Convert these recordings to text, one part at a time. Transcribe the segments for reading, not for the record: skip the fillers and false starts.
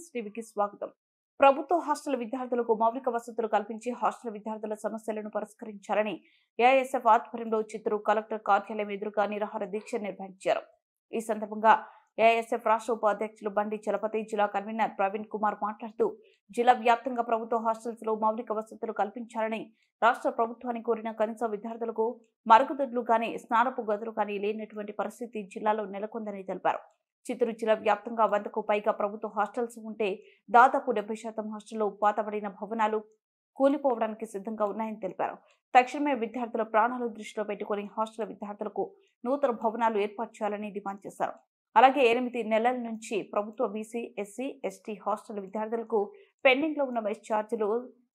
Challenge టీవీకి స్వాగతం. ప్రభుత్వ హాస్టల్ విద్యార్థులకు మౌలిక వసతులు కల్పించి హాస్టల్ విద్యార్థుల సమస్యలను పరిష్కరించాలని ఏఐఎస్ఎఫ్ ఆధ్వర్యంలో చిత్తూరు కలెక్టర్ కార్యాలయం ఎదురుగా నిరాహార దీక్ష నిర్వహించారు. ఈ సందర్భంగా ఏఐఎస్ఎఫ్ రాష్ట్ర ఉపాధ్యక్షులు బండి చలపతి, జిల్లా కన్వీనర్ ప్రవీణ్ కుమార్ మాట్లాడుతూ జిల్లా వ్యాప్తంగా ప్రభుత్వ హాస్టల్స్ లో మౌలిక వసతులు కల్పించాలని రాష్ట్ర ప్రభుత్వాన్ని కోరిన కనీస విద్యార్థులకు మరుగుదొడ్లు కానీ స్నానపు గదులు కానీ లేనటువంటి పరిస్థితి జిల్లాలో నెలకొందని తెలిపారు. చిత్తూరు జిల్లా వ్యాప్తంగా 100కు పైగా ప్రభుత్వ హాస్టల్స్ ఉంటే దాదాపు 70% హాస్టల్లో పాతబడిన భవనాలు కూలిపోవడానికి సిద్ధంగా ఉన్నాయని తెలిపారు. తక్షణమే విద్యార్థుల ప్రాణాలు దృష్టిలో పెట్టుకుని హాస్టల్ విద్యార్థులకు నూతన భవనాలు ఏర్పాటు చేయాలని డిమాండ్ చేశారు. అలాగే 8 నెలల నుంచి ప్రభుత్వ బీసీ, ఎస్సీ, ఎస్టీ హాస్టల్ విద్యార్థులకు పెండింగ్ లో ఉన్న మెస్ ఛార్జీలు,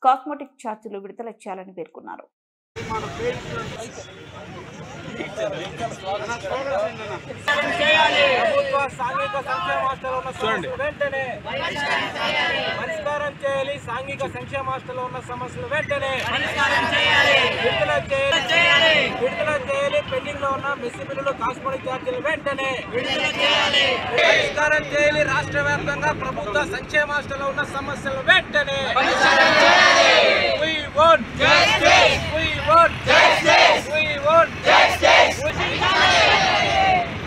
కాస్మెటిక్ ఛార్జీలు విడుదల చేయాలని పేర్కొన్నారు. సాంఘిక సంక్షేమ హాస్టల్లో ఉన్న సమస్యలు వెంటనే విడుదల చేయాలి. పెండింగ్ లో ఉన్న మెస్ బిల్లులు, కాస్మెటిక్ ఛార్జీలు వెంటనే పరిష్కారం చేయాలి. రాష్ట్ర వ్యాప్తంగా ప్రభుత్వ సంక్షేమ హాస్టల్లో ఉన్న సమస్యలు వెంటనే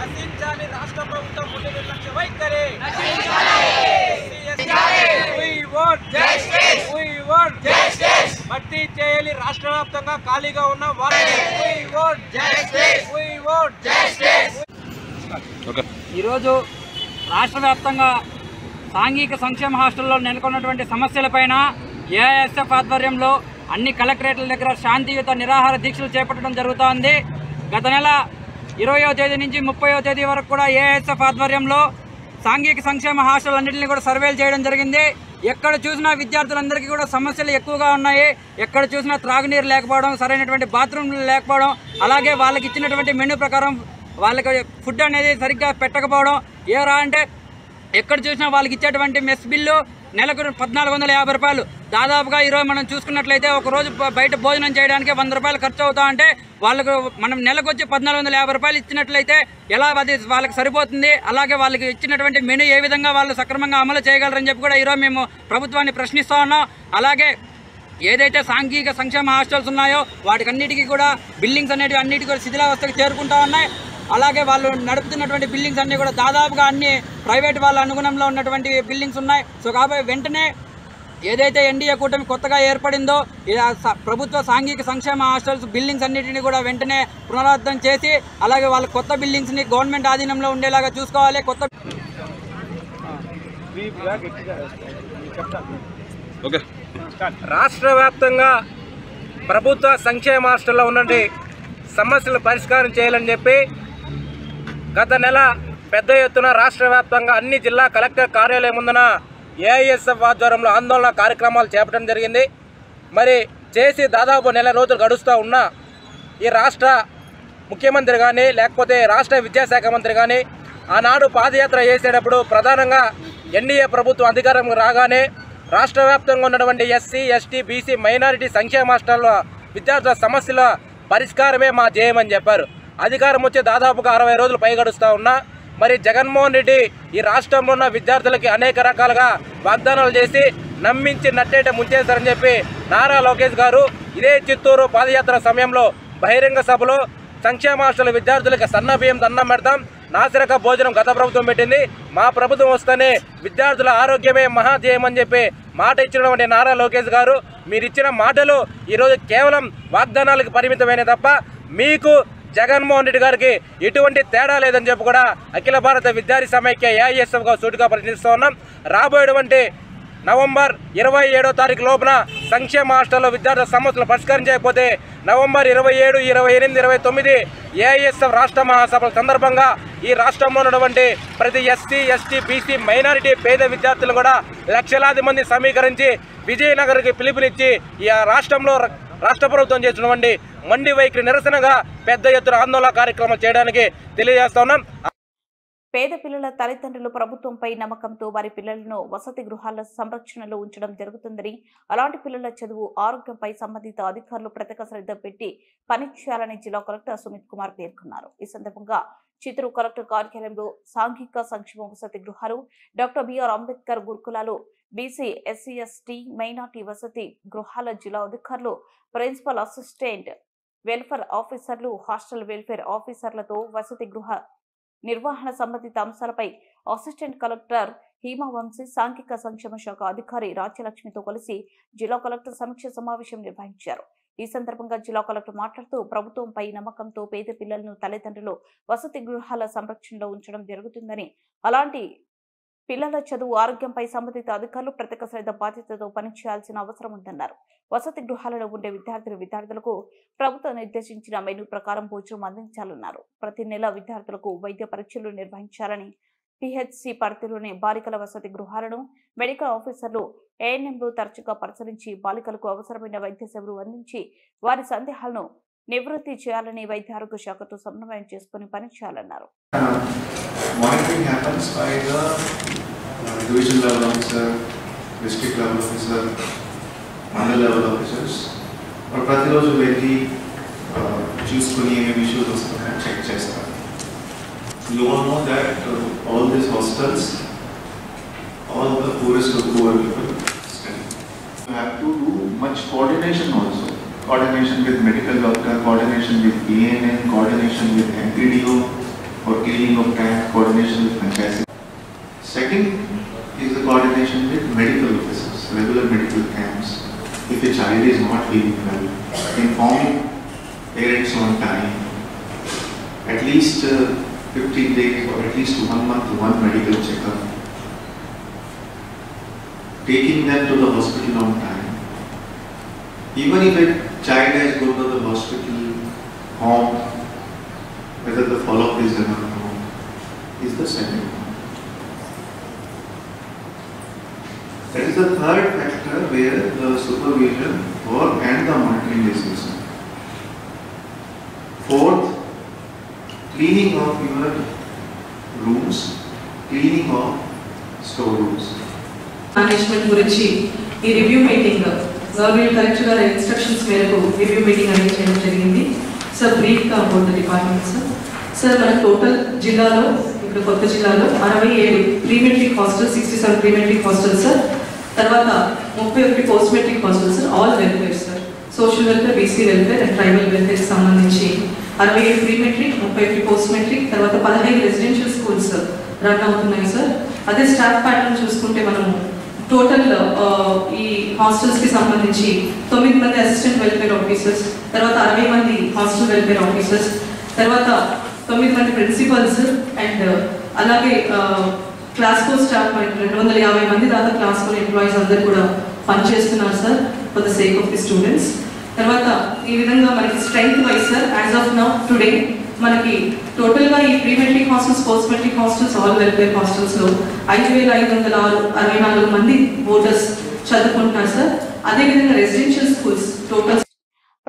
నశించాలి. రాష్ట్ర ప్రభుత్వం ముందు నిర్లక్ష్య వైఖరి భర్తీ చేయాలి. రాష్ట్ర వ్యాప్తంగా ఖాళీగా ఉన్న ఈరోజు రాష్ట్ర వ్యాప్తంగా సాంఘిక సంక్షేమ హాస్టల్లో నెలకొన్నటువంటి సమస్యలపైన ఏఐఎస్ఎఫ్ ఆధ్వర్యంలో అన్ని కలెక్టరేట్ల దగ్గర శాంతియుత నిరాహార దీక్షలు చేపట్టడం జరుగుతోంది. గత నెల 20వ తేదీ నుంచి 30వ తేదీ వరకు కూడా ఏఐఎస్ఎఫ్ ఆధ్వర్యంలో సాంఘిక సంక్షేమ హాస్టల్ అన్నింటినీ కూడా సర్వేలు చేయడం జరిగింది. ఎక్కడ చూసినా విద్యార్థులందరికీ కూడా సమస్యలు ఎక్కువగా ఉన్నాయి. ఎక్కడ చూసినా త్రాగునీరు లేకపోవడం, సరైనటువంటి బాత్రూమ్లు లేకపోవడం, అలాగే వాళ్ళకి ఇచ్చినటువంటి మెనూ ప్రకారం వాళ్ళకి ఫుడ్ అనేది సరిగ్గా పెట్టకపోవడం. ఏరా అంటే ఎక్కడ చూసినా వాళ్ళకి ఇచ్చేటువంటి మెస్ బిల్లు నెలకు 1450 రూపాయలు. దాదాపుగా ఈరోజు మనం చూసుకున్నట్లయితే ఒక రోజు బయట భోజనం చేయడానికి 100 రూపాయలు ఖర్చు అవుతా అంటే వాళ్ళకు మనం నెలకు వచ్చి 1450 రూపాయలు ఇచ్చినట్లయితే ఎలా అది వాళ్ళకి సరిపోతుంది? అలాగే వాళ్ళకి ఇచ్చినటువంటి మెనూ ఏ విధంగా వాళ్ళు సక్రమంగా అమలు చేయగలరని చెప్పి కూడా ఈరోజు మేము ప్రభుత్వాన్ని ప్రశ్నిస్తూ ఉన్నాం. అలాగే ఏదైతే సాంఘిక సంక్షేమ హాస్టల్స్ ఉన్నాయో వాటికన్నిటికీ కూడా బిల్డింగ్స్ అనేటివి అన్నిటికీ కూడా శిథిలావస్థకు చేరుకుంటూ ఉన్నాయి. అలాగే వాళ్ళు నడుపుతున్నటువంటి బిల్డింగ్స్ అన్నీ కూడా దాదాపుగా అన్ని ప్రైవేట్ వాళ్ళ అనుగుణంలో ఉన్నటువంటి బిల్డింగ్స్ ఉన్నాయి. సో కాబట్టి వెంటనే ఏదైతే ఎన్డీఏ కూటమి కొత్తగా ఏర్పడిందో ప్రభుత్వ సాంఘిక సంక్షేమ హాస్టల్స్ బిల్డింగ్స్ అన్నిటిని కూడా వెంటనే పునరుద్ధరణ చేసి అలాగే వాళ్ళ కొత్త బిల్డింగ్స్ని గవర్నమెంట్ ఆధీనంలో ఉండేలాగా చూసుకోవాలి. రాష్ట్ర వ్యాప్తంగా ప్రభుత్వ సంక్షేమ హాస్టల్లో ఉన్నటువంటి సమస్యలు పరిష్కారం చేయాలని చెప్పి గత నెల పెద్ద ఎత్తున రాష్ట్ర వ్యాప్తంగా అన్ని జిల్లా కలెక్టర్ కార్యాలయం ముందున ఏఐఎస్ఎఫ్ ఆధ్వర్యంలో ఆందోళన కార్యక్రమాలు చేపట్టడం జరిగింది. మరి చేసి దాదాపు నెల రోజులు గడుస్తూ ఉన్నా ఈ రాష్ట్ర ముఖ్యమంత్రి కానీ లేకపోతే రాష్ట్ర విద్యాశాఖ మంత్రి కానీ ఆనాడు పాదయాత్ర చేసేటప్పుడు ప్రధానంగా ఎన్డీఏ ప్రభుత్వం అధికారం రాగానే రాష్ట్ర వ్యాప్తంగా ఉన్నటువంటి ఎస్సీ, ఎస్టీ, బీసీ, మైనారిటీ సంక్షేమ హాస్టల్లో విద్యార్థుల సమస్యల పరిష్కారమే మా ధ్యేయమని చెప్పారు. అధికారం వచ్చి దాదాపుగా 60 రోజులు పైగడుస్తూ ఉన్నా మరి జగన్మోహన్ రెడ్డి ఈ రాష్ట్రంలో ఉన్న విద్యార్థులకి అనేక రకాలుగా వాగ్దానాలు చేసి నమ్మించి నట్టేట ముంచేశారని చెప్పి నారా లోకేష్ గారు ఇదే చిత్తూరు పాదయాత్ర సమయంలో బహిరంగ సభలో సంక్షేమ హాస్టల్ విద్యార్థులకి సన్న బియ్యం దండం పెడతాం, నాసిరక భోజనం గత ప్రభుత్వం పెట్టింది, మా ప్రభుత్వం వస్తేనే విద్యార్థుల ఆరోగ్యమే మహాధ్యేయం అని చెప్పి మాట ఇచ్చినటువంటి నారా లోకేష్ గారు మీరిచ్చిన మాటలు ఈరోజు కేవలం వాగ్దానాలకు పరిమితమైన తప్ప మీకు జగన్మోహన్ రెడ్డి గారికి ఎటువంటి తేడా లేదని చెప్పి కూడా అఖిల భారత విద్యార్థి సమైక్య ఏఐఎస్ఎఫ్గా సూటిగా ప్రశ్నిస్తూ ఉన్నాం. రాబోయేటువంటి నవంబర్ 27వ తారీఖు లోపున సంక్షేమ హాస్టల్లో విద్యార్థుల సమస్యలు పరిష్కరించకపోతే నవంబర్ 27, 28, 29 ఏఐఎస్ఎఫ్ రాష్ట్ర మహాసభల సందర్భంగా ఈ రాష్ట్రంలో ఉన్నటువంటి ప్రతి ఎస్సీ, ఎస్టీ, బీసీ, మైనారిటీ పేద విద్యార్థులు కూడా లక్షలాది మంది సమీకరించి విజయనగర్కి పిలుపునిచ్చి ఈ రాష్ట్రంలో రాష్ట్ర ప్రభుత్వం చేసినటువంటి మండి వైఖరి నిరసనగా పెద్ద ఎత్తున ఆందోళన కార్యక్రమం చేయడానికి తెలియజేస్తా ఉన్నాం. పేద పిల్లల తల్లిదండ్రులు ప్రభుత్వంపై నమ్మకంతో వారి పిల్లలను వసతి గృహాల సంరక్షణలో ఉంచడం జరుగుతుందని, అలాంటి పిల్లల చదువు, ఆరోగ్యంపై సంబంధిత అధికారులు ప్రత్యేక శ్రద్ధ పెట్టి పనిచేయాలని జిల్లా కలెక్టర్ సుమిత్ కుమార్ పేర్కొన్నారు. ఈ సందర్భంగా చిత్తూరు కలెక్టర్ కార్యాలయంలో సాంఘిక సంక్షేమ వసతి గృహాలు, డాక్టర్ బిఆర్ అంబేద్కర్ గురుకులాలు, బీసీ, ఎస్సీ, ఎస్టీ, మైనార్టీ వసతి గృహాల జిల్లా అధికారులు, ప్రిన్సిపల్ అసిస్టెంట్ వెల్ఫేర్ ఆఫీసర్లు, హాస్టల్ వెల్ఫేర్ ఆఫీసర్లతో వసతి గృహ నిర్వహణ సంబంధిత అంశాలపై అసిస్టెంట్ కలెక్టర్ హీమావంశీ, సాంఘిక సంక్షేమ శాఖ అధికారి రాజ్యలక్ష్మితో కలిసి జిల్లా కలెక్టర్ సమీక్ష సమావేశం నిర్వహించారు. ఈ సందర్భంగా జిల్లా కలెక్టర్ మాట్లాడుతూ ప్రభుత్వంపై నమ్మకంతో పేద పిల్లలను తల్లిదండ్రులు వసతి గృహాల సంరక్షణలో ఉంచడం జరుగుతుందని, అలాంటి పిల్లల చదువు, ఆరోగ్యంపై సంబంధిత అధికారులు ప్రత్యేక శ్రద్ధ బాధ్యతతో పనిచేయాల్సిన అవసరం ఉందన్నారు. వసతి గృహాలలో ఉండే విద్యార్థులకు ప్రభుత్వం నిర్దేశించిన మెనూ ప్రకారం భోజనం అందించాలన్నారు. ప్రతి నెల విద్యార్థులకు వైద్య పరీక్షలు నిర్వహించాలని, పిహెచ్సి పరిధిలోని బాలికల వసతి గృహాలను మెడికల్ ఆఫీసర్లు, ఏఎన్ఎంలు తరచుగా పరిశీలించి బాలికలకు అవసరమైన వైద్య సేవలు అందించి వారి సందేహాలను నివృత్తి చేయాలని వైద్య ఆరోగ్య శాఖతో సమన్వయం చేసుకుని పనిచేయాలన్నారు. Monitoring happens by the division level officer, district level officer, mandal level officers. और प्रतिरोज़ वेली choose कोनी में issues होते हैं check चेस्टा. You all know that all these hostels, all the poorest of poor people study. You have to do much coordination also. Coordination with medical doctor, coordination with ENN, coordination with MPDO. For cleaning of tank, coordination with franchise. Second is the coordination with medical officers, regular medical camps. If a child is not feeling well, inform parents on time. At least 15 days or at least 1 month, one medical checkup. Taking them to the hospital on time. Even if a child has gone to the hospital, home, whether the follow-up is done or not, is the second one. That is the third factor where the supervision and the monitoring is concerned. Fourth, cleaning of your rooms, cleaning of storerooms. Management గురించి ఈ review meeting government collector గారి instructions మేరకు review meeting arrange చేయడం జరిగింది. Sir బ్రీఫ్గా about the department. Sir మన total జిల్లాలో, ఇప్పుడు కొత్త జిల్లాలో 67 pre-matric hostel, 67 pre-matric hostel sir. తర్వాత 31 post matric hostel sir. All welfare sir, social welfare, BC welfare and tribal welfare సంబంధించి 67 ప్రీమెట్రిక్, 31 పోస్ట్ మెట్రిక్, తర్వాత 15 రెసిడెన్షియల్ స్కూల్స్ రన్ అవుతున్నాయి సార్. అదే స్టాఫ్ ప్యాటర్న్ చూసుకుంటే మనము టోటల్ ఈ హాస్టల్స్కి సంబంధించి 9 మంది అసిస్టెంట్ వెల్ఫేర్ ఆఫీసర్స్, తర్వాత 60 మంది హాస్టల్ వెల్ఫేర్ ఆఫీసర్స్, తర్వాత 9 మంది ప్రిన్సిపల్స్ అండ్ అలాగే క్లాస్ ఫోర్ స్టాఫ్ 250 మంది దాకా క్లాస్ ఫోర్ ఎంప్లాయీస్ అందరు కూడా పనిచేస్తున్నారు sir for the sake of the students. తర్వాత ఈ విధంగా మనకి strength wise sir as of now today మనకి టోటల్గా ఈ prematric hostels, post matric hostels, all welfare హాస్టల్స్లో 5564 మంది ఓటర్స్ చదువుకుంటున్నారు సార్. అదేవిధంగా రెసిడెన్షియల్ స్కూల్స్ టోటల్.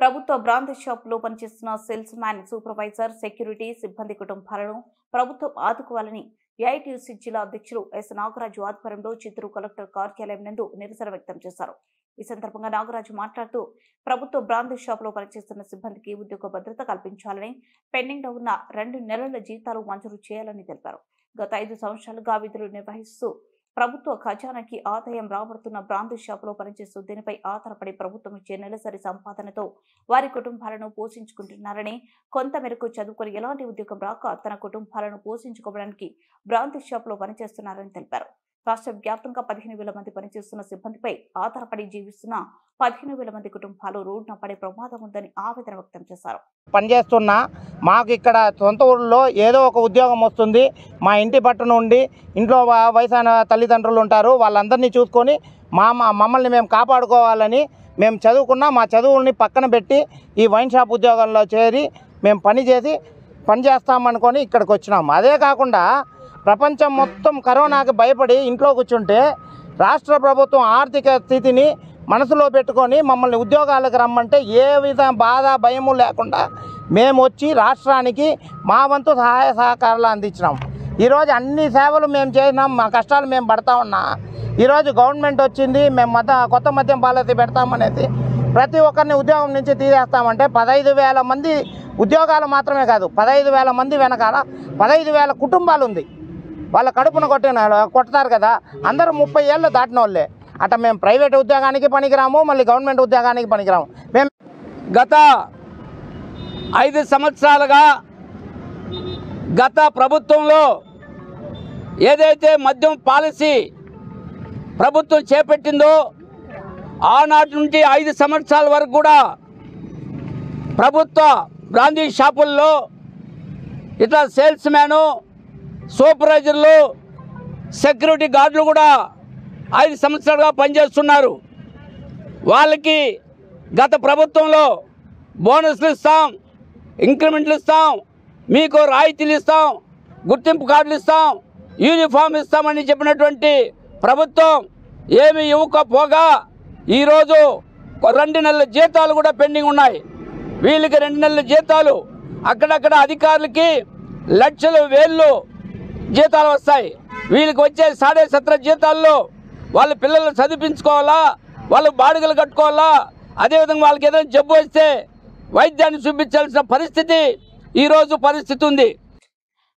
ప్రభుత్వ బ్రాండ్ షాప్ లో పనిచేస్తున్న సేల్స్ మ్యాన్, సూపర్వైజర్, సెక్యూరిటీ సిబ్బంది కుటుంబాలను ప్రభుత్వం ఆదుకోవాలని ఏఐటీయూసీ జిల్లా అధ్యక్షులు ఎస్ నాగరాజు ఆధ్వర్యంలో చిత్తూరు కలెక్టర్ కార్యాలయం నందు నిరసన వ్యక్తం చేశారు. ఈ సందర్భంగా నాగరాజు మాట్లాడుతూ ప్రభుత్వ బ్రాండ్ షాప్ లో పనిచేస్తున్న సిబ్బందికి ఉద్యోగ భద్రత కల్పించాలని, పెండింగ్ లో ఉన్న 2 నెలల జీతాలు మంజూరు చేయాలని తెలిపారు. గత 5 సంవత్సరాలుగా విధులు నిర్వహిస్తూ ప్రభుత్వ ఖజానాకి ఆదాయం రాబడుతున్న బ్రాండ్ షాపులో పనిచేస్తూ దీనిపై ఆధారపడి ప్రభుత్వం ఇచ్చే నెలసరి సంపాదనతో వారి కుటుంబాలను పోషించుకుంటున్నారని, కొంతమేరకు చదువుకొని ఎలాంటి ఉద్యోగం రాక తన కుటుంబాలను పోషించుకోవడానికి బ్రాండ్ షాపులో పనిచేస్తున్నారని తెలిపారు. రాష్ట్ర వ్యాప్తంగా 15,000 మంది పనిచేస్తున్న సిబ్బందిపై ఆధారపడి జీవిస్తున్న 15,000 మంది కుటుంబాలు రోడ్డున పడే ప్రమాదం ఉందని ఆవేదన వ్యక్తం చేశారు. పనిచేస్తున్నా మాకు ఇక్కడ సొంత ఊళ్ళో ఏదో ఒక ఉద్యోగం వస్తుంది, మా ఇంటి పట్టున ఉండి ఇంట్లో వయసైన తల్లిదండ్రులు ఉంటారు, వాళ్ళందరినీ చూసుకొని మమ్మల్ని మేము కాపాడుకోవాలని మేము చదువుకున్నా మా చదువుల్ని పక్కన పెట్టి ఈ వైన్ షాప్ ఉద్యోగంలో చేరి మేము పనిచేస్తామనుకొని ఇక్కడికి వచ్చినాము. అదే కాకుండా ప్రపంచం మొత్తం కరోనాకి భయపడి ఇంట్లో కూర్చుంటే రాష్ట్ర ప్రభుత్వం ఆర్థిక స్థితిని మనసులో పెట్టుకొని మమ్మల్ని ఉద్యోగాలకు రమ్మంటే ఏ విధ బాధ భయము లేకుండా మేము వచ్చి రాష్ట్రానికి మా వంతు సహాయ సహకారాలు అందించినాం. ఈరోజు అన్ని సేవలు మేము చేసినాం, మా కష్టాలు మేము పడతా ఉన్నా. ఈరోజు గవర్నమెంట్ వచ్చింది, మేము కొత్త మద్యం పాలసీ పెడతామనేసి ప్రతి ఒక్కరిని ఉద్యోగం నుంచి తీసేస్తామంటే 15,000 మంది ఉద్యోగాలు మాత్రమే కాదు, 15,000 మంది వెనకాల 15,000 కుటుంబాలు ఉంది. వాళ్ళ కడుపున కొడతారు కదా, అందరూ 30 ఏళ్ళు దాటిన వాళ్ళే. అట్లా మేము ప్రైవేట్ ఉద్యోగానికి పనికిరాము, మళ్ళీ గవర్నమెంట్ ఉద్యోగానికి పనికిరాము. మేము గత 5 సంవత్సరాలుగా గత ప్రభుత్వంలో ఏదైతే మద్యం పాలసీ ప్రభుత్వం చేపట్టిందో ఆనాటి నుండి 5 సంవత్సరాల వరకు కూడా ప్రభుత్వ బ్రాందీ షాపుల్లో ఇట్లా సేల్స్ మ్యాను, సూపర్వైజర్లు, సెక్యూరిటీ గార్డులు కూడా 5 సంవత్సరాలుగా పనిచేస్తున్నారు. వాళ్ళకి గత ప్రభుత్వంలో బోనస్లు ఇస్తాం, ఇంక్రిమెంట్లు ఇస్తాం, మీకు రాయితీలు ఇస్తాం, గుర్తింపు కార్డులు ఇస్తాం, యూనిఫామ్ ఇస్తామని చెప్పినటువంటి ప్రభుత్వం ఏమి ఇవ్వకపోగా ఈరోజు 2 నెలల జీతాలు కూడా పెండింగ్ ఉన్నాయి. వీళ్ళకి 2 నెలల జీతాలు, అక్కడక్కడ అధికారులకి లక్షలు వేళ్ళు జీతాలు వస్తాయి. వీళ్ళకి వచ్చే 17.5 జీతాల్లో వాళ్ళ పిల్లలను చదివించుకోవాలా, వాళ్ళు బాడుగలు కట్టుకోవాలా, అదేవిధంగా వాళ్ళకి ఏదైనా జబ్బు వస్తే వైద్యాన్ని చూపించాల్సిన పరిస్థితి ఈరోజు పరిస్థితి ఉంది.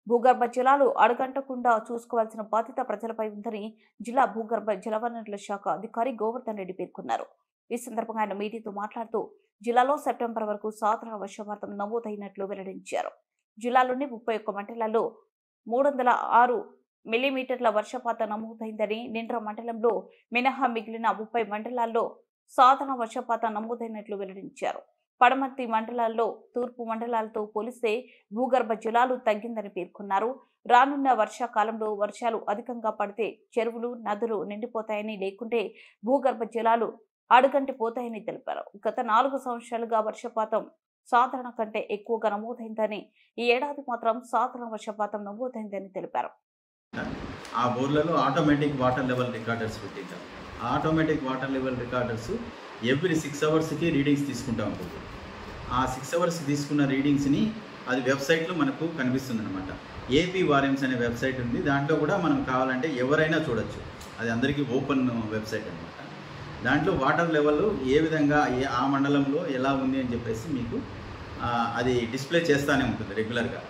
భూగర్భ జలాలు అడగంటకుండా చూసుకోవాల్సిన బాధ్యత ప్రజలపై ఉందని జిల్లా భూగర్భ జలవనరుల శాఖ అధికారి గోవర్ధన్ రెడ్డి పేర్కొన్నారు. ఈ సందర్భంగా ఆయన మీడియాతో మాట్లాడుతూ జిల్లాలో సెప్టెంబర్ వరకు సాధారణ వర్షపాతం నమోదైనట్లు వెల్లడించారు. జిల్లాలోని 31 మండలాల్లో 306 మిల్లీమీటర్ల వర్షపాతం నమోదైందని, నిండ్ర మండలంలో మినహా మిగిలిన 30 మండలాల్లో సాధారణ వర్షపాతం నమోదైనట్లు వెల్లడించారు. పడమర్తి మండలాల్లో తూర్పు మండలాలతో పోలిస్తే భూగర్భ జలాలు తగ్గిందని పేర్కొన్నారు. రానున్న వర్షాకాలంలో వర్షాలు అధికంగా పడితే చెరువులు, నదులు నిండిపోతాయని, లేకుంటే భూగర్భ జలాలు అడుగంటిపోతాయని తెలిపారు. గత 4 సంవత్సరాలుగా వర్షపాతం సాధారణ కంటే ఎక్కువగా నమోదైందని, ఈ ఏడాది మాత్రం సాధారణ వర్షపాతం నమోదైందని తెలిపారు. ఆ బోర్లలో ఆటోమేటిక్ వాటర్ లెవెల్ రికార్డర్స్ పెట్టించారు. ఆ automatic water level recorders every 6 అవర్స్కి రీడింగ్స్ తీసుకుంటూ ఉంటుంది. ఆ 6 అవర్స్ తీసుకున్న రీడింగ్స్ని అది వెబ్సైట్లో మనకు కనిపిస్తుంది అనమాట. ఏపీ వారెమ్స్ అనే వెబ్సైట్ ఉంది, దాంట్లో కూడా మనం కావాలంటే ఎవరైనా చూడొచ్చు. అది అందరికీ ఓపెన్ వెబ్సైట్ అనమాట. దాంట్లో వాటర్ లెవెల్ ఏ విధంగా ఆ మండలంలో ఎలా ఉంది అని చెప్పేసి మీకు అది డిస్ప్లే చేస్తూనే ఉంటుంది రెగ్యులర్గా.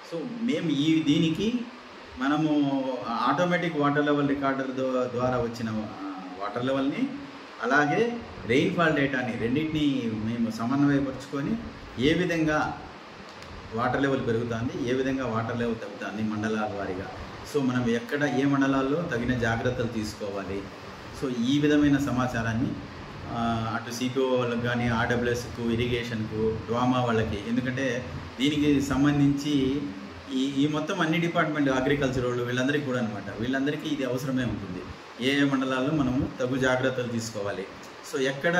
సో మేము దీనికి మనము ఆటోమేటిక్ వాటర్ లెవెల్ రికార్డర్ ద్వారా వచ్చిన వాటర్ లెవెల్ని, అలాగే రెయిన్ఫాల్ డేటాని రెండింటినీ మేము సమన్వయపరుచుకొని ఏ విధంగా వాటర్ లెవెల్ పెరుగుతుంది, ఏ విధంగా వాటర్ లెవెల్ తగ్గుతుంది మండలాల వారీగా, సో మనం ఎక్కడ ఏ మండలాల్లో తగిన జాగ్రత్తలు తీసుకోవాలి, సో ఈ విధమైన సమాచారాన్ని అటు సిపిఓ వాళ్ళకి కానీ, ఆర్డబ్ల్యూఎస్కు, ఇరిగేషన్కు, డ్వామా వాళ్ళకి, ఎందుకంటే దీనికి సంబంధించి ఈ మొత్తం అన్ని డిపార్ట్మెంట్, అగ్రికల్చర్ వాళ్ళు వీళ్ళందరికీ కూడా అనమాట, వీళ్ళందరికీ ఇది అవసరమే ఉంటుంది. ఏ మండలాల్లో మనము తగు జాగ్రత్తలు తీసుకోవాలి, సో ఎక్కడ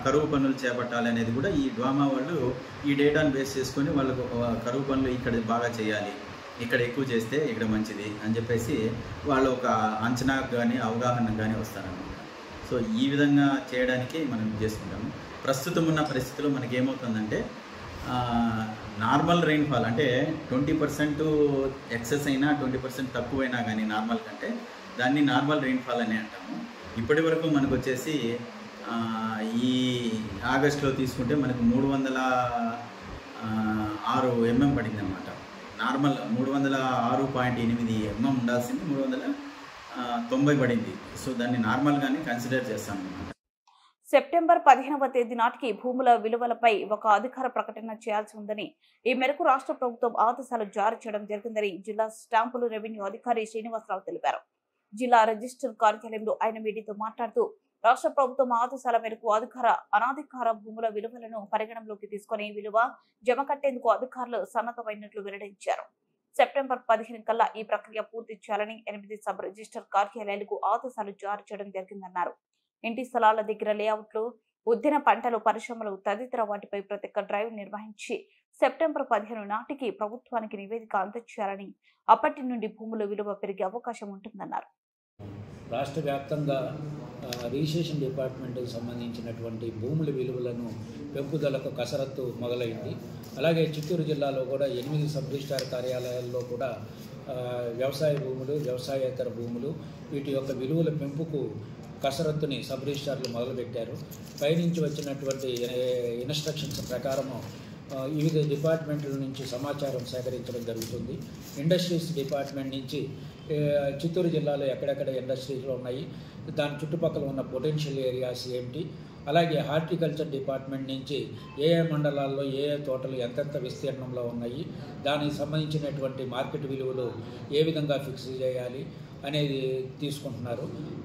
కరువు పనులు చేపట్టాలి అనేది కూడా ఈ డ్వామా వాళ్ళు ఈ డేటాను బేస్ చేసుకొని వాళ్ళకు కరువు పనులు ఇక్కడ బాగా చేయాలి, ఇక్కడ ఎక్కువ చేస్తే ఇక్కడ మంచిది అని చెప్పేసి వాళ్ళు ఒక అంచనాకు కానీ అవగాహనకు కానీ వస్తారన్నమాట. సో ఈ విధంగా చేయడానికి మనం చేసుకుంటాము. ప్రస్తుతం ఉన్న పరిస్థితిలో మనకి ఏమవుతుందంటే నార్మల్ రెయిన్ఫాల్ అంటే 20% ఎక్సెస్ అయినా 20% తక్కువైనా కానీ నార్మల్ కంటే దాన్ని నార్మల్ రెయిన్ఫాల్ అని అంటాము. ఇప్పటి వరకు మనకు వచ్చేసి ఈ ఆగస్టులో తీసుకుంటే మనకు 306 mm పడింది అనమాట. నార్మల్ 306.8 mm ఉండాల్సింది 390 పడింది. సో దాన్ని నార్మల్గానే కన్సిడర్ చేస్తాం అనమాట. సెప్టెంబర్ 15వ తేదీ నాటికి భూముల విలువలపై ఒక అధికార ప్రకటన చేయాల్సి ఉందని, ఈ మేరకు రాష్ట్ర ప్రభుత్వం ఆదేశాలు జారీ చేయడం జరిగిందని జిల్లా స్టాంపులు రెవెన్యూ అధికారి శ్రీనివాసరావు తెలిపారు. జిల్లా రిజిస్టర్ కార్యాలయంలో ఆయన మీడియాతో మాట్లాడుతూ, రాష్ట్ర ప్రభుత్వం ఆదేశాల మేరకు అనాధికార భూముల విలువలను పరిగణనలోకి తీసుకుని విలువ జమ కట్టేందుకు అధికారులు సన్నద్ధమైనట్లు వెల్లడించారు. సెప్టెంబర్ 15 కల్లా ఈ ప్రక్రియ పూర్తి చేయాలని 8 సబ్ రిజిస్టర్ కార్యాలయాలకు ఆదేశాలు జారీ చేయడం జరిగిందన్నారు. ఇంటి స్థలాల దగ్గర లేఅవుట్లు, ఉద్యాన పంటలు, పరిశ్రమలు తదితర వాటిపై ప్రత్యేక డ్రైవ్ నిర్వహించి సెప్టెంబర్ 15 నాటికి ప్రభుత్వానికి నివేదిక అందజేయాలని, అప్పటి నుండి భూముల విలువ పెరిగే అవకాశం ఉంటుందన్నారు. రాష్ట్ర వ్యాప్తంగా రిజిస్ట్రేషన్ డిపార్ట్మెంట్కి సంబంధించినటువంటి భూముల విలువలను పెంపుదలకు కసరత్తు మొదలైంది. అలాగే చిత్తూరు జిల్లాలో కూడా 8 సబ్ రిజిస్ట్రార్ కార్యాలయాల్లో కూడా వ్యవసాయ భూములు, వ్యవసాయేతర భూములు వీటి యొక్క విలువల పెంపుకు కసరత్తుని సబ్ రిజిస్ట్రార్లు మొదలుపెట్టారు. పైనుంచి వచ్చినటువంటి ఇన్స్ట్రక్షన్స్ ప్రకారము వివిధ డిపార్ట్మెంట్ల నుంచి సమాచారం సేకరించడం జరుగుతుంది. ఇండస్ట్రీస్ డిపార్ట్మెంట్ నుంచి చిత్తూరు జిల్లాలో ఎక్కడెక్కడ ఇండస్ట్రీస్లో ఉన్నాయి, దాని చుట్టుపక్కల ఉన్న పొటెన్షియల్ ఏరియాస్ ఏమిటి, అలాగే హార్టికల్చర్ డిపార్ట్మెంట్ నుంచి ఏ మండలాల్లో ఏ తోటలు ఎంతెంత విస్తీర్ణంలో ఉన్నాయి, దానికి సంబంధించినటువంటి మార్కెట్ విలువలు ఏ విధంగా ఫిక్స్ చేయాలి అనేది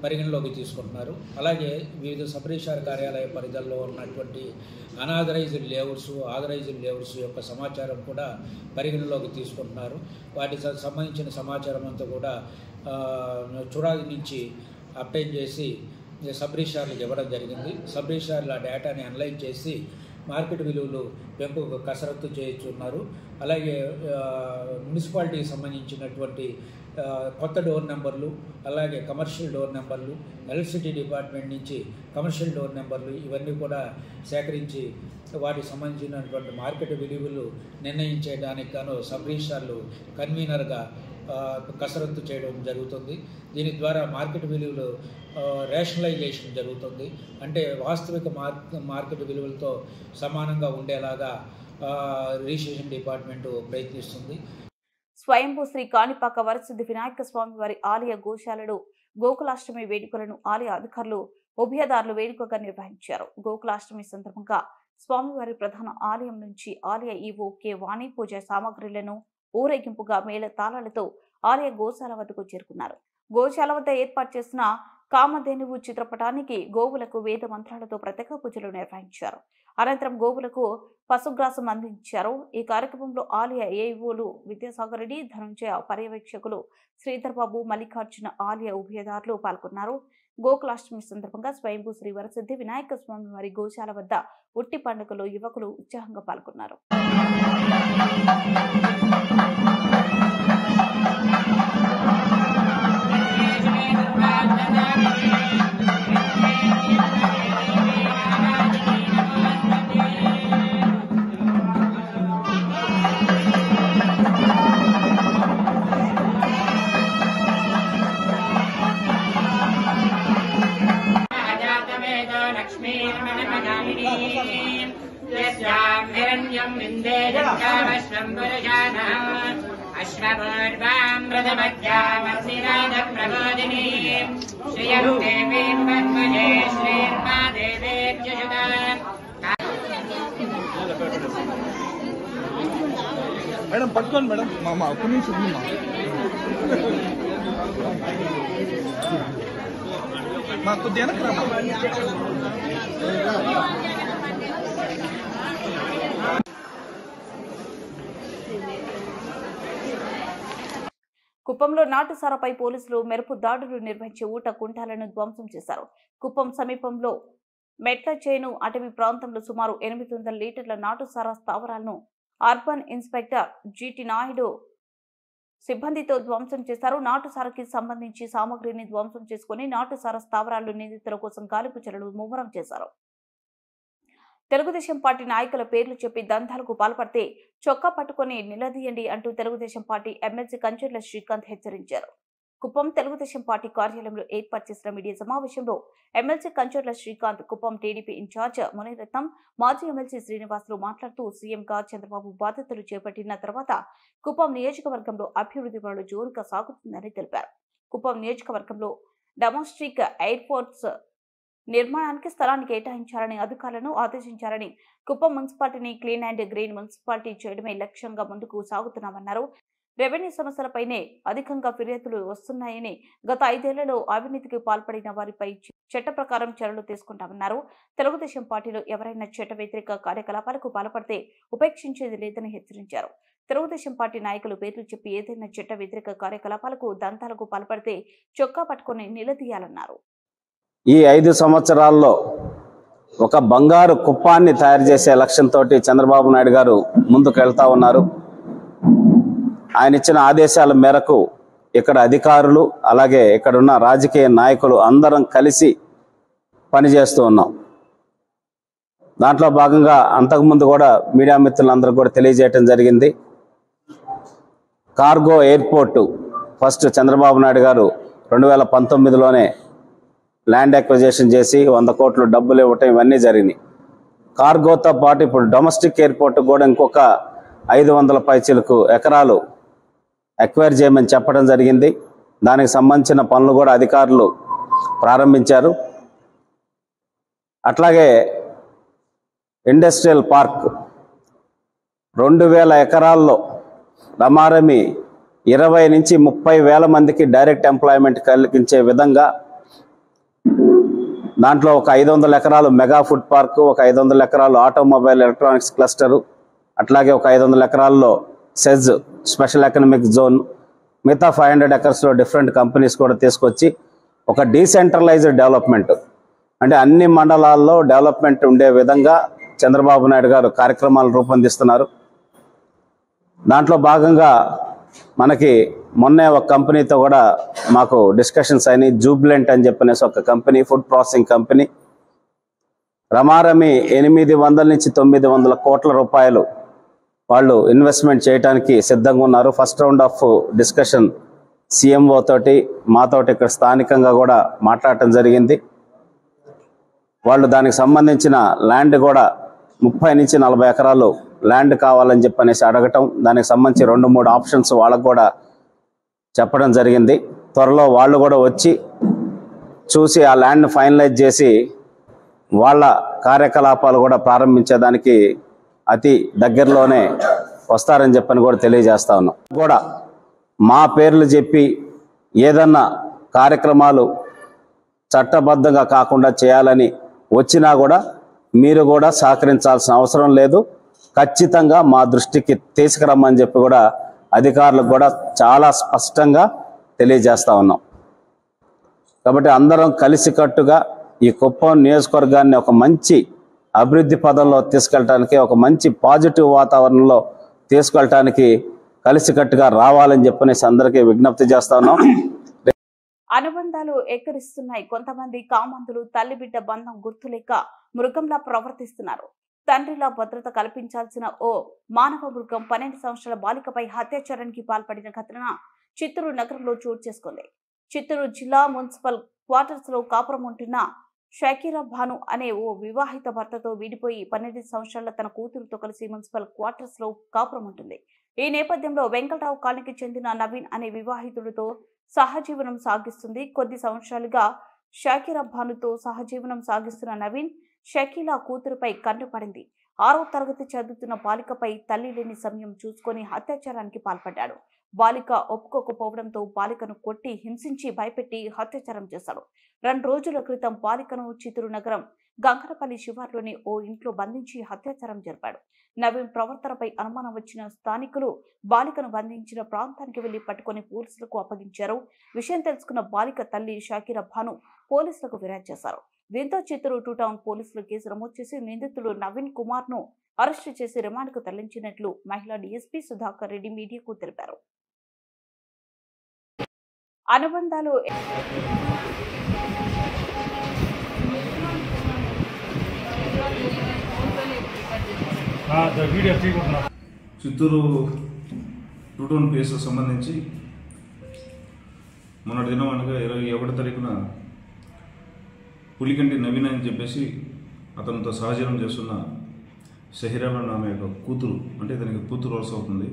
పరిగణలోకి తీసుకుంటున్నారు. అలాగే వివిధ సబ్ రిజిస్ట్రార్ కార్యాలయ పరిధిలో ఉన్నటువంటి అనాథరైజ్డ్ లేఅవుట్స్, ఆథరైజ్డ్ లేఅవుట్స్ యొక్క సమాచారం కూడా పరిగణలోకి తీసుకుంటున్నారు. వాటికి సంబంధించిన సమాచారం అంతా కూడా చురాది నుంచి అప్డేట్ చేసి సబ్ రిజిస్ట్రార్లకు ఇవ్వడం జరిగింది. సబ్ రిజిస్ట్రార్లు ఆ డేటాని అనలైజ్ చేసి మార్కెట్ విలువలు పెంపుకు కసరత్తు చేస్తున్నారు. అలాగే మున్సిపాలిటీకి సంబంధించినటువంటి కొత్త డోర్ నెంబర్లు, అలాగే కమర్షియల్ డోర్ నెంబర్లు, ఎలక్ట్రిసిటీ డిపార్ట్మెంట్ నుంచి కమర్షియల్ డోర్ నెంబర్లు ఇవన్నీ కూడా సేకరించి వాటికి సంబంధించినటువంటి మార్కెట్ విలువలు నిర్ణయించడానికి గాను సబ్ రిజిస్ట్రార్లు కన్వీనర్గా కసరత్తు చేయడం జరుగుతుంది. దీని ద్వారా మార్కెట్ విలువలు రేషనలైజేషన్ జరుగుతుంది. అంటే వాస్తవిక మార్కెట్ విలువలతో సమానంగా ఉండేలాగా రిజిస్ట్రేషన్ డిపార్ట్మెంటు ప్రయత్నిస్తుంది. స్వయంభూ శ్రీ కాణిపాక వరసిద్ధి వినాయక స్వామి వారి ఆలయ గోశాలలో గోకులాష్టమి వేడుకలను ఆలయ అధికారులు, ఉభయదారులు వేడుకగా నిర్వహించారు. గోకులాష్టమి సందర్భంగా స్వామివారి ప్రధాన ఆలయం నుంచి ఆలయ ఈవో కె వాణి పూజ సామాగ్రిలను ఊరేగింపుగా మేళ తాళాలతో ఆలయ గోశాల వద్దకు చేరుకున్నారు. గోశాల వద్ద ఏర్పాటు చేసిన కామధేనువు చిత్రపటానికి గోవులకు వేద మంత్రాలతో ప్రత్యేక పూజలు నిర్వహించారు. అనంతరం గోవులకు పశుగ్రాసం అందించారు. ఈ కార్యక్రమంలో ఆలయ ఏఈఓలు విద్యాసాగర్ రెడ్డి, ధనంజయ, పర్యవేక్షకులు శ్రీధర్ బాబు, మల్లికార్జున, ఆలయ ఉభయదారులు పాల్గొన్నారు. గోకులాష్టమి సందర్భంగా స్వయంభూ శ్రీ వరసిద్ధి వినాయక స్వామి వారి గోశాల వద్ద ఉట్టి పండుగలో యువకులు ఉత్సాహంగా పాల్గొన్నారు. మేడం పట్టుకోండి మేడం, మా ఒక్క నిమిషం మాకు కొద్దిగా కుప్పంలో నాటుసారాపై పోలీసులు మెరుపు దాడులు నిర్వహించి ఊట కుంటాలను ధ్వంసం చేశారు. కుప్పం సమీపంలో మెట్ల చేను అటవీ ప్రాంతంలో సుమారు 800 లీటర్ల నాటుసారా స్థావరాలను అర్బన్ ఇన్స్పెక్టర్ జిటి నాయుడు సిబ్బందితో ధ్వంసం చేశారు. నాటుసారాకి సంబంధించి సామగ్రిని ధ్వంసం చేసుకుని నాటుసారా స్థావరాలు నిందితుల కోసం గాలింపు చర్యలు ముమ్మరం చేశారు. తెలుగుదేశం పార్టీ నాయకుల పేర్లు చెప్పి దందాలకు పాల్పడితే చొక్కా పట్టుకుని నిలదీయండి అంటూ తెలుగుదేశం పార్టీ ఎమ్మెల్సీ కంచెర్ల శ్రీకాంత్ హెచ్చరించారు. కుప్పం తెలుగుదేశం పార్టీ కార్యాలయంలో ఏర్పాటు చేసిన మీడియా సమావేశంలో MLC Kancherla Srikanth, Kuppam TDP in charge Muniratnam, మాజీ ఎమ్మెల్సీ శ్రీనివాసులు మాట్లాడుతూ సీఎంగా చంద్రబాబు బాధ్యతలు చేపట్టిన తర్వాత కుప్పం నియోజకవర్గంలో అభివృద్ధి పనులు జోరుగా సాగుతుందని తెలిపారు. కుప్పం నియోజకవర్గంలో డొమెస్టిక్ ఎయిర్పోర్ట్స్ నిర్మాణానికి స్థలాన్ని కేటాయించాలని అధికారులను ఆదేశించారని, కుప్పం మున్సిపాలిటీని క్లీన్ అండ్ గ్రీన్ మున్సిపాలిటీ చేయడమే లక్ష్యంగా ముందుకు సాగుతున్నామన్నారు. రెవెన్యూ సమస్యలపైనే అధికంగా ఫిర్యాదులు వస్తున్నాయని, గత 5 ఏళ్లలో అవినీతికి పాల్పడిన వారిపై చట్ట ప్రకారం చర్యలు తీసుకుంటామన్నారు. తెలుగుదేశం పార్టీలో ఎవరైనా చట్ట వ్యతిరేక కార్యకలాపాలకు పాల్పడితే ఉపేక్షించేది లేదని హెచ్చరించారు. తెలుగుదేశం పార్టీ నాయకులు పేర్లు చెప్పి ఏదైనా చట్ట వ్యతిరేక కార్యకలాపాలకు దంతాలకు పాల్పడితే చొక్కా పట్టుకుని నిలదీయాలన్నారు. ఈ 5 సంవత్సరాల్లో ఒక బంగారు కుప్పాన్ని తయారు చేసే లక్ష్యంతో చంద్రబాబు నాయుడు గారు ముందుకు వెళ్తా ఉన్నారు. ఆయన ఇచ్చిన ఆదేశాల మేరకు ఇక్కడ అధికారులు అలాగే ఇక్కడ ఉన్న రాజకీయ నాయకులు అందరం కలిసి పనిచేస్తూ ఉన్నాం. దాంట్లో భాగంగా అంతకుముందు కూడా మీడియా మిత్రులందరూ కూడా తెలియజేయటం జరిగింది. Cargo airport first Chandrababu Naidu గారు 2019లోనే ల్యాండ్ అక్విజిషన్ చేసి 100 కోట్లు డబ్బులు ఇవ్వటం ఇవన్నీ జరిగినాయి. కార్గోతో పాటు ఇప్పుడు డొమెస్టిక్ ఎయిర్పోర్ట్ కూడా ఇంకొక 500 పైచిలకు ఎకరాలు ఎక్వైర్ చేయమని చెప్పడం జరిగింది. దానికి సంబంధించిన పనులు కూడా అధికారులు ప్రారంభించారు. అట్లాగే ఇండస్ట్రియల్ పార్క్ 2000 ఎకరాల్లో రమారమి 20 నుంచి 30 వేల మందికి డైరెక్ట్ ఎంప్లాయ్మెంట్ కలిగించే విధంగా దాంట్లో ఒక 500 ఎకరాలు మెగా ఫుడ్ పార్క్, ఒక 500 ఎకరాలు ఆటోమొబైల్ ఎలక్ట్రానిక్స్ క్లస్టరు, అట్లాగే ఒక 500 ఎకరాల్లో సెజ్ స్పెషల్ ఎకనామిక్ జోన్, మిగతా 500 ఎకర్స్లో డిఫరెంట్ కంపెనీస్ కూడా తీసుకొచ్చి ఒక డీసెంట్రలైజ్డ్ డెవలప్మెంట్ అంటే అన్ని మండలాల్లో డెవలప్మెంట్ ఉండే విధంగా చంద్రబాబు నాయుడు గారు కార్యక్రమాలు రూపొందిస్తున్నారు. దాంట్లో భాగంగా మనకి మొన్నే ఒక కంపెనీతో కూడా మాకు డిస్కషన్స్ అయినాయి. జూబ్లెంట్ అని చెప్పనేసి ఒక కంపెనీ, ఫుడ్ ప్రాసెసింగ్ కంపెనీ, రమారమి 800 నుంచి 900 కోట్ల రూపాయలు వాళ్ళు ఇన్వెస్ట్మెంట్ చేయడానికి సిద్ధంగా ఉన్నారు. First round of discussion CMO తోటి మాతోటి ఇక్కడ స్థానికంగా కూడా మాట్లాడటం జరిగింది. వాళ్ళు దానికి సంబంధించిన ల్యాండ్ కూడా 30 నుంచి 40 ఎకరాలు ల్యాండ్ కావాలని చెప్పనేసి అడగటం, దానికి సంబంధించి 2-3 ఆప్షన్స్ వాళ్ళకు కూడా చెప్పడం జరిగింది. త్వరలో వాళ్ళు కూడా వచ్చి చూసి ఆ ల్యాండ్ ఫైనలైజ్ చేసి వాళ్ళ కార్యకలాపాలు కూడా ప్రారంభించేదానికి అతి దగ్గరలోనే వస్తారని చెప్పని కూడా తెలియజేస్తా ఉన్నాం. కూడా మా పేర్లు చెప్పి ఏదన్నా కార్యక్రమాలు చట్టబద్ధంగా కాకుండా చేయాలని వచ్చినా కూడా మీరు కూడా సహకరించాల్సిన అవసరం లేదు. ఖచ్చితంగా మా దృష్టికి తీసుకురమ్మని చెప్పి కూడా అధికారులకు కూడా చాలా స్పష్టంగా తెలియజేస్తా ఉన్నాం. కాబట్టి అందరం కలిసికట్టుగా ఈ కుప్పం నియోజకవర్గాన్ని ఒక మంచి అభివృద్ధి పదంలో తీసుకెళ్ళటానికి, ఒక మంచి పాజిటివ్ వాతావరణంలో తీసుకెళ్ళటానికి కలిసికట్టుగా రావాలని చెప్పనేసి అందరికీ విజ్ఞప్తి చేస్తా ఉన్నాం. అనుబంధాలు ఎక్కరిస్తున్నాయి. కొంతమంది కామంతులు తల్లి బిడ్డ బంధం గుర్తులేక మృగంలా ప్రవర్తిస్తున్నారు. తండ్రిలా భద్రత కల్పించాల్సిన ఓ మానవ మృగం 12 సంవత్సరాల బాలికపై అత్యాచారానికి పాల్పడిన ఘటన చిత్తూరు నగరంలో చోటు చేసుకుంది. చిత్తూరు జిల్లా మున్సిపల్ క్వార్టర్స్ లో కాపురం ఉంటున్న షకీరా భాను అనే ఓ వివాహిత భర్తతో విడిపోయి 12 సంవత్సరాల తన కూతురుతో కలిసి మున్సిపల్ క్వార్టర్స్ లో కాపురం ఉంటుంది. ఈ నేపథ్యంలో వెంకటరావు కాలనీకి చెందిన నవీన్ అనే వివాహితుడితో సహజీవనం సాగిస్తుంది. కొద్ది సంవత్సరాలుగా షకీరా భానుతో సహజీవనం సాగిస్తున్న నవీన్ షకీలా కూతురుపై కన్ను పడింది. 6వ తరగతి చదువుతున్న బాలికపై తల్లి లేని సమయం చూసుకొని అత్యాచారానికి పాల్పడ్డాడు. బాలిక ఒప్పుకోకపోవడంతో బాలికను కొట్టి హింసించి భయపెట్టి అత్యాచారం చేశాడు. 2 రోజుల క్రితం బాలికను చిత్తూరు నగరం గంగరపల్లి శివార్లోని ఓ ఇంట్లో బంధించి అత్యాచారం జరిపాడు. నవీన్ ప్రవర్తనపై అనుమానం వచ్చిన స్థానికులు బాలికను బంధించిన ప్రాంతానికి వెళ్లి పట్టుకుని పోలీసులకు అప్పగించారు. విషయం తెలుసుకున్న బాలిక తల్లి షకీరా భాను పోలీసులకు ఫిర్యాదు చేశారు. దీంతో చిత్తూరు 2 టౌన్ పోలీసులు కేసు నమోదు చేసి నిందితులు నవీన్ కుమార్ ను అరెస్టు చేసి రిమాండ్కు తరలించినట్లు మహిళా డీఎస్పీ సుధాకర్ రెడ్డి మీడియాకు తెలిపారు. అనుబంధాలు చిత్తూరు 2 టౌన్ కేసుకు సంబంధించి మొన్నటి దినం అనగా 21వ తారీఖున పులికంటి నవీన్ అని చెప్పేసి అతనితో సహజీవనం చేస్తున్న షకీరా ఆమె యొక్క కూతురు, అంటే ఇతనికి కూతురు వలస అవుతుంది.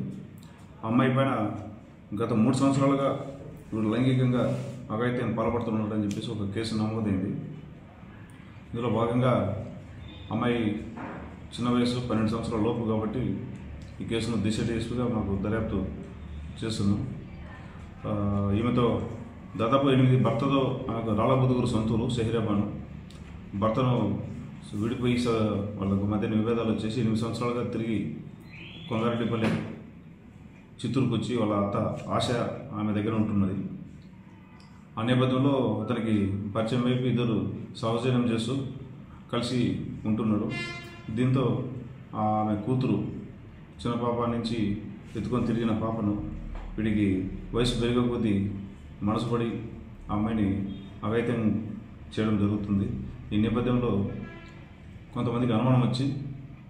అమ్మాయి పైన గత 3 సంవత్సరాలుగా వీడు లైంగికంగా అఘాయిత్యం పాల్పడుతున్నాడని చెప్పేసి ఒక కేసు నమోదైంది. ఇందులో భాగంగా అమ్మాయి చిన్న వయసు 12 సంవత్సరాల లోపు కాబట్టి ఈ కేసును దిశ డీఎస్పీగా మాకు దర్యాప్తు చేస్తున్నాం. ఈమెతో దాదాపు 8 భర్తతో రాళ్ళబుదుగురు సొంతూరు షకీరా భాను. భర్తను విడిపోయి వాళ్ళకు మధ్యన విభేదాలు వచ్చేసి 8 సంవత్సరాలుగా తిరిగి కొంగారెడ్డిపల్లి చిత్తూరుకు వచ్చి వాళ్ళ అత్త ఆశ ఆమె దగ్గర ఉంటున్నది. ఆ నేపథ్యంలో అతనికి పరిచయం వైపు ఇద్దరు సహజీవనం చేస్తూ కలిసి ఉంటున్నారు. దీంతో ఆమె కూతురు చిన్న పాప నుంచి ఎత్తుకొని తిరిగిన పాపను వీడికి వయసు పెరిగే కొద్దీ మనసు పడి ఆ అమ్మాయిని అఘాయిత్యం చేయడం జరుగుతుంది. ఈ నేపథ్యంలో కొంతమందికి అనుమానం వచ్చి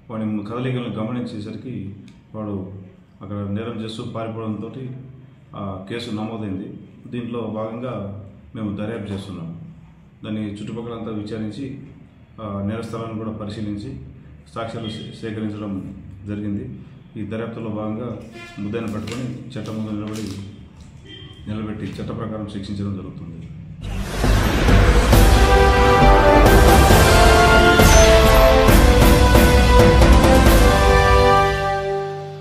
వాడి కదలికలను గమనించేసరికి వాడు అక్కడ నేరం చేస్తూ పారిపోవడంతో కేసు నమోదైంది. దీంట్లో భాగంగా మేము దర్యాప్తు చేస్తున్నాము. దాన్ని చుట్టుపక్కలంతా విచారించి నేర స్థలాన్ని కూడా పరిశీలించి సాక్ష్యాలు సేకరించడం జరిగింది. ఈ దర్యాప్తులో భాగంగా ముద్దాయిని పట్టుకొని చట్టం ముందు నిలబెట్టి చట్ట ప్రకారం శిక్షించడం జరుగుతుంది.